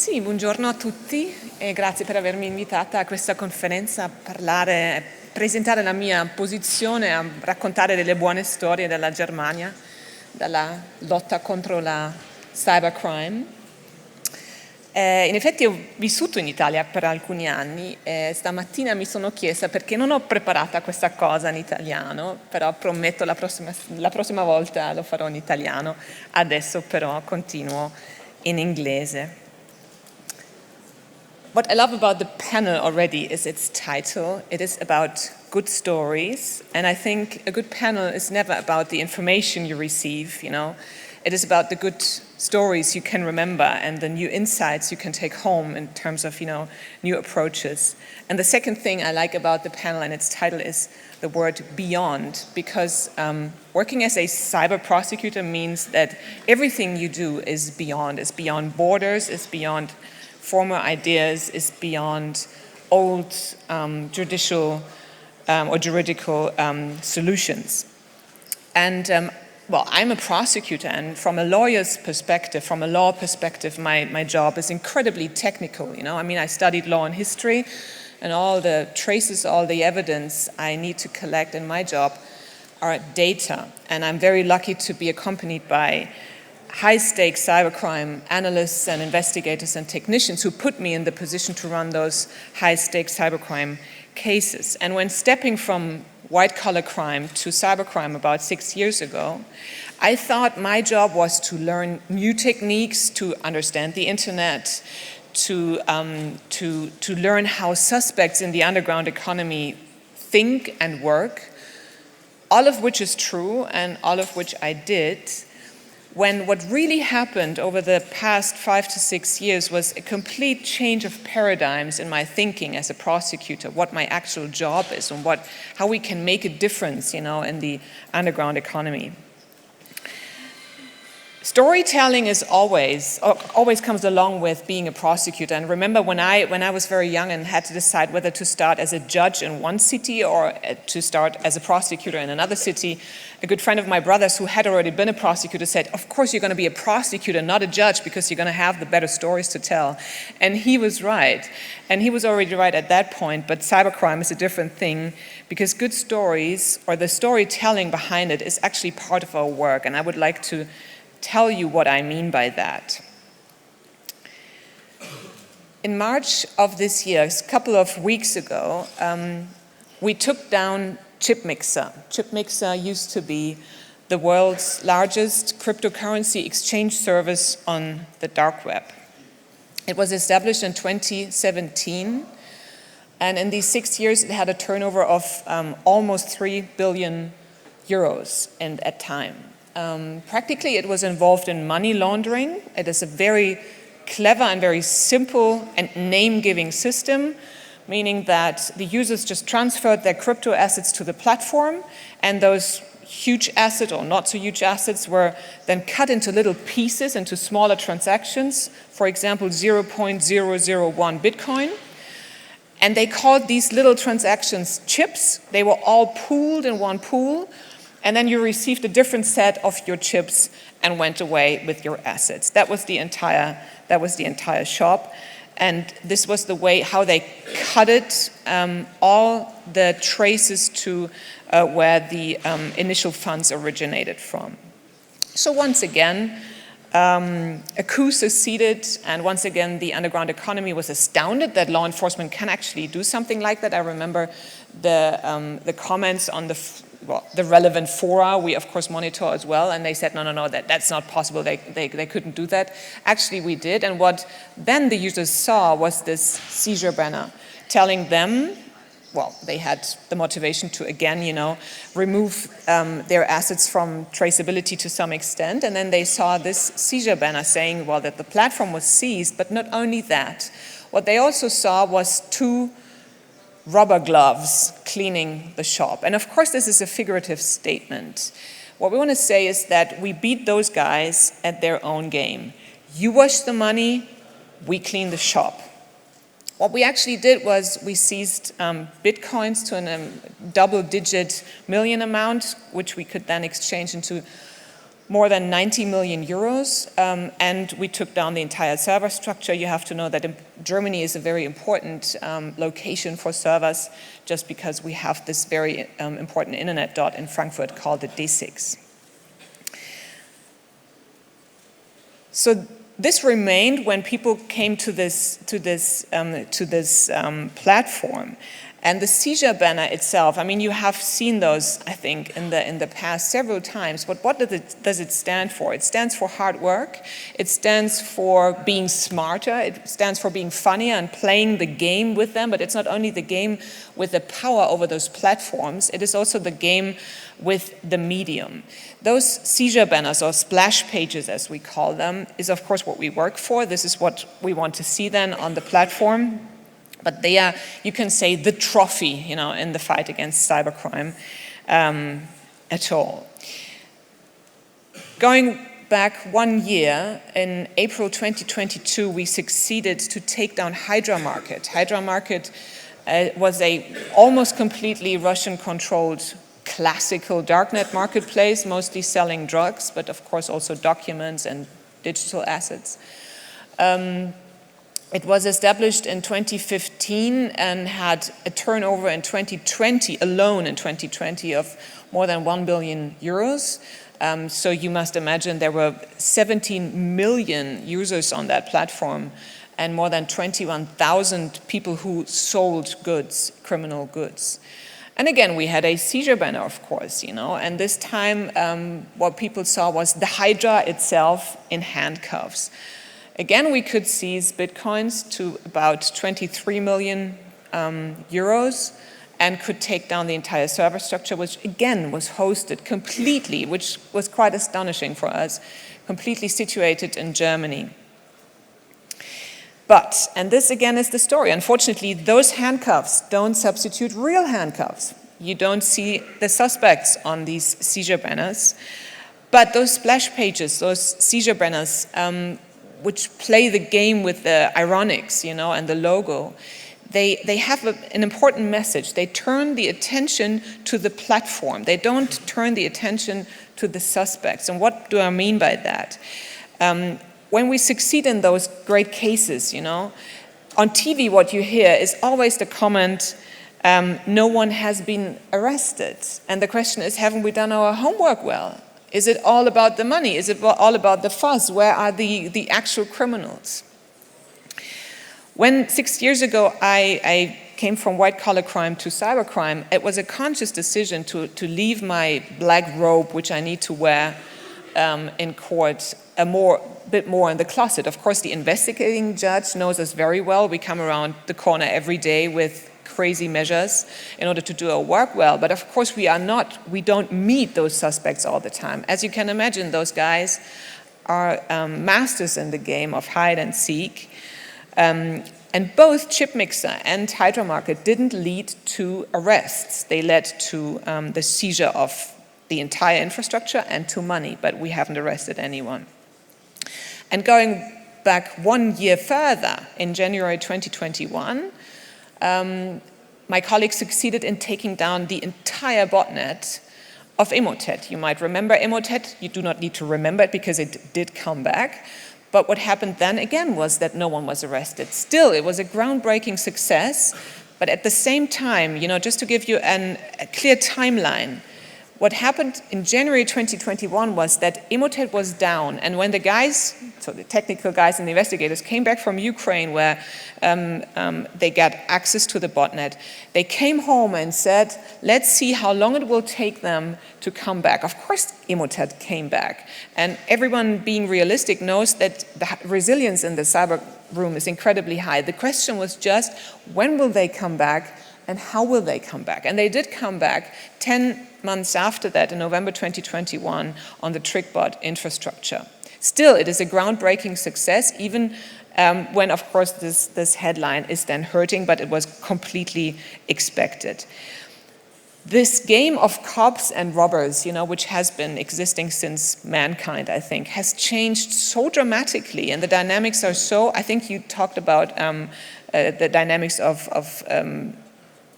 Sì, buongiorno a tutti e grazie per avermi invitata a questa conferenza a parlare, presentare la mia posizione, a raccontare delle buone storie della Germania, dalla lotta contro la cybercrime. In effetti ho vissuto in Italia per alcuni anni e stamattina mi sono chiesta perché non ho preparato questa cosa in italiano, però prometto la prossima volta lo farò in italiano, adesso però continuo in inglese. What I love about the panel already is its title. It is about good stories, and I think a good panel is never about the information you receive, It is about the good stories you can remember and the new insights you can take home in terms of, new approaches. And the second thing I like about the panel and its title is the word beyond, because working as a cyber prosecutor means that everything you do is beyond borders, is beyond former ideas, is beyond old juridical solutions. And well, I'm a prosecutor, and from a lawyer's perspective, from a law perspective, my job is incredibly technical, I studied law and history, and all the traces, all the evidence I need to collect in my job are data. And I'm very lucky to be accompanied by high-stakes cybercrime analysts and investigators and technicians who put me in the position to run those high-stakes cybercrime cases. And when stepping from white-collar crime to cybercrime about 6 years ago, I thought my job was to learn new techniques, to understand the internet, to learn how suspects in the underground economy think and work, all of which is true and all of which I did, when what really happened over the past 5 to 6 years was a complete change of paradigms in my thinking as a prosecutor, what my actual job is and how we can make a difference, in the underground economy. Storytelling is always comes along with being a prosecutor. And remember when I was very young and had to decide whether to start as a judge in one city or to start as a prosecutor in another city, a good friend of my brother's who had already been a prosecutor said, of course you're going to be a prosecutor, not a judge, because you're going to have the better stories to tell. And he was right. And he was already right at that point, but cybercrime is a different thing because good stories, or the storytelling behind it, is actually part of our work. And I would like to tell you what I mean by that. In March of this year, a couple of weeks ago, we took down Chipmixer. Chipmixer used to be the world's largest cryptocurrency exchange service on the dark web. It was established in 2017, and in these 6 years it had a turnover of almost 3 billion euros at time. Practically, it was involved in money laundering. It is a very clever and very simple and name-giving system, meaning that the users just transferred their crypto assets to the platform, and those huge assets or not so huge assets were then cut into little pieces, into smaller transactions, for example, 0.001 Bitcoin. And they called these little transactions chips. They were all pooled in one pool, and then you received a different set of your chips and went away with your assets. That was the entire shop, and this was the way how they cut it, all the traces to where the initial funds originated from. So once again, a coup succeeded, and once again the underground economy was astounded that law enforcement can actually do something like that. I remember the comments on the relevant fora we of course monitor as well, and they said no, that's not possible, they couldn't do that. Actually we did, and what then the users saw was this seizure banner telling them, well, they had the motivation to again, remove their assets from traceability to some extent, and then they saw this seizure banner saying, well, that the platform was seized, but not only that. What they also saw was 2 rubber gloves cleaning the shop. And of course, this is a figurative statement. What we want to say is that we beat those guys at their own game. You wash the money, we clean the shop. What we actually did was we seized bitcoins to a double-digit million amount, which we could then exchange into more than 90 million euros, and we took down the entire server structure. You have to know that Germany is a very important location for servers, just because we have this very important internet dot in Frankfurt called the D6. So this remained when people came to this platform. And the Seizure Banner itself, I mean, you have seen those, I think, in the past several times, but what does it stand for? It stands for hard work, it stands for being smarter, it stands for being funnier and playing the game with them, but it's not only the game with the power over those platforms, it is also the game with the medium. Those seizure banners, or splash pages as we call them, is of course what we work for. This is what we want to see then on the platform. But they are, you can say, the trophy, you know, in the fight against cybercrime at all. Going back 1 year, in April 2022, we succeeded to take down Hydra Market. Hydra Market was a almost completely Russian-controlled classical darknet marketplace, mostly selling drugs, but of course also documents and digital assets. It was established in 2015 and had a turnover in 2020, alone in 2020, of more than 1 billion euros. So you must imagine there were 17 million users on that platform and more than 21,000 people who sold goods, criminal goods. And again, we had a seizure banner, of course, you know, and this time what people saw was the Hydra itself in handcuffs. Again, we could seize bitcoins to about 23 million euros and could take down the entire server structure, which again was hosted completely, which was quite astonishing for us, completely situated in Germany. But, and this again is the story, unfortunately, those handcuffs don't substitute real handcuffs. You don't see the suspects on these seizure banners. But those splash pages, those seizure banners, which play the game with the ironics, you know, and the logo, they have an important message. They turn the attention to the platform. They don't turn the attention to the suspects. And what do I mean by that? When we succeed in those great cases, you know, on TV what you hear is always the comment, no one has been arrested. And the question is, haven't we done our homework well? Is it all about the money? Is it all about the fuzz? Where are the actual criminals? When 6 years ago I came from white-collar crime to cybercrime, it was a conscious decision to leave my black robe, which I need to wear in court, bit more in the closet. Of course, the investigating judge knows us very well. We come around the corner every day with crazy measures in order to do our work well. But of course, we don't meet those suspects all the time. As you can imagine, those guys are masters in the game of hide and seek. And both Chipmixer and Hydra Market didn't lead to arrests. They led to the seizure of the entire infrastructure and to money, but we haven't arrested anyone. And going back 1 year further, in January 2021, my colleagues succeeded in taking down the entire botnet of Emotet. You might remember Emotet. You do not need to remember it because it did come back. But what happened then again was that no one was arrested. Still, it was a groundbreaking success. But at the same time, you know, just to give you a clear timeline, what happened in January 2021 was that Emotet was down, and when the guys, so the technical guys and the investigators, came back from Ukraine where they got access to the botnet, they came home and said, let's see how long it will take them to come back. Of course, Emotet came back, and everyone being realistic knows that the resilience in the cyber room is incredibly high. The question was just, when will they come back? And how will they come back? And they did come back 10 months after that, in November 2021, on the TrickBot infrastructure. Still, it is a groundbreaking success, even when, of course, this headline is then hurting, but it was completely expected. This game of cops and robbers, you know, which has been existing since mankind, I think, has changed so dramatically, and the dynamics are so, I think you talked about the dynamics of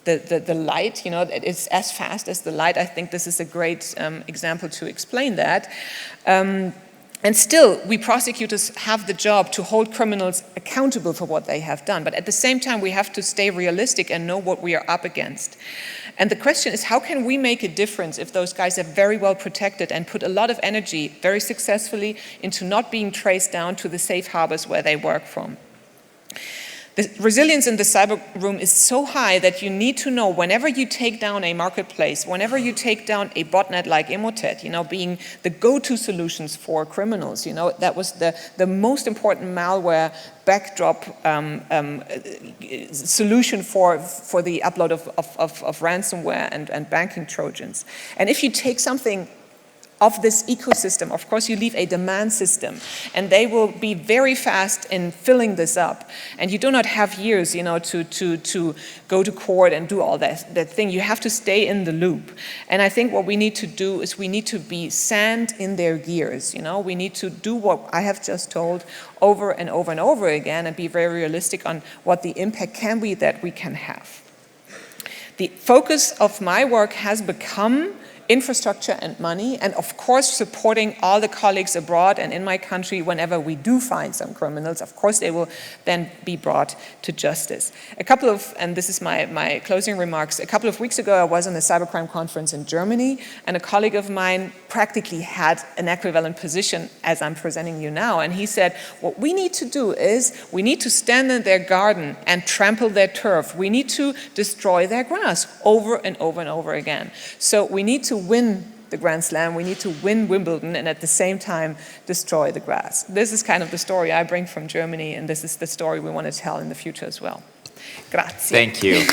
the light, it's as fast as the light. I think this is a great example to explain that. And still, we prosecutors have the job to hold criminals accountable for what they have done. But at the same time, we have to stay realistic and know what we are up against. And the question is, how can we make a difference if those guys are very well protected and put a lot of energy very successfully into not being traced down to the safe harbors where they work from? The resilience in the cyber room is so high that you need to know whenever you take down a marketplace, whenever you take down a botnet like Emotet, being the go-to solutions for criminals, that was the most important malware backdrop solution for the upload of ransomware and banking Trojans. And if you take something of this ecosystem, of course you leave a demand system, and they will be very fast in filling this up. And you do not have years, to go to court and do all that thing. You have to stay in the loop. And I think what we need to do is we need to be sand in their gears. We need to do what I have just told over and over and over again, and be very realistic on what the impact can be that we can have. The focus of my work has become infrastructure and money, and of course supporting all the colleagues abroad and in my country whenever we do find some criminals. Of course they will then be brought to justice. And this is my closing remarks, a couple of weeks ago I was in a cybercrime conference in Germany, and a colleague of mine practically had an equivalent position as I'm presenting you now, and he said, what we need to do is we need to stand in their garden and trample their turf. We need to destroy their grass over and over and over again. So we need to win the Grand Slam, we need to win Wimbledon, and at the same time destroy the grass. This is kind of the story I bring from Germany, and this is the story we want to tell in the future as well. Grazie. Thank you.